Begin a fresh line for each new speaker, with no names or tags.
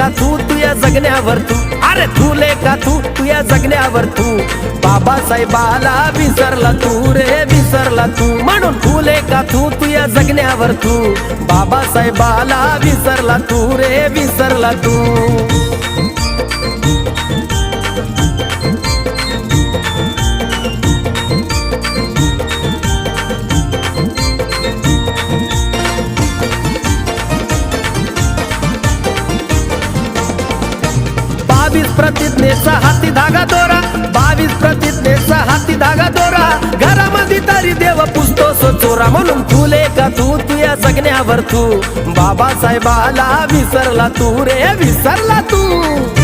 का तू या जगण्यावर तू, अरे तुले का तू या जगण्यावर तू, बाबासाहेबाला विसरला तू रे विसरला तू, म्हणून तुले का तू या जगण्यावर तू, बाबासाहेबाला विसरला तू रे विसरला तू. प्रतिज्ञेचा हाती धागा दोरा, 22 प्रतिज्ञेचा हाती धागा दोरा, घरामध्ये तरी देव पुसतोस चोरा, म्हणून तुले का तू या जगण्यावर तू, बाबासाहेबाला विसरला तू रे विसरला तू.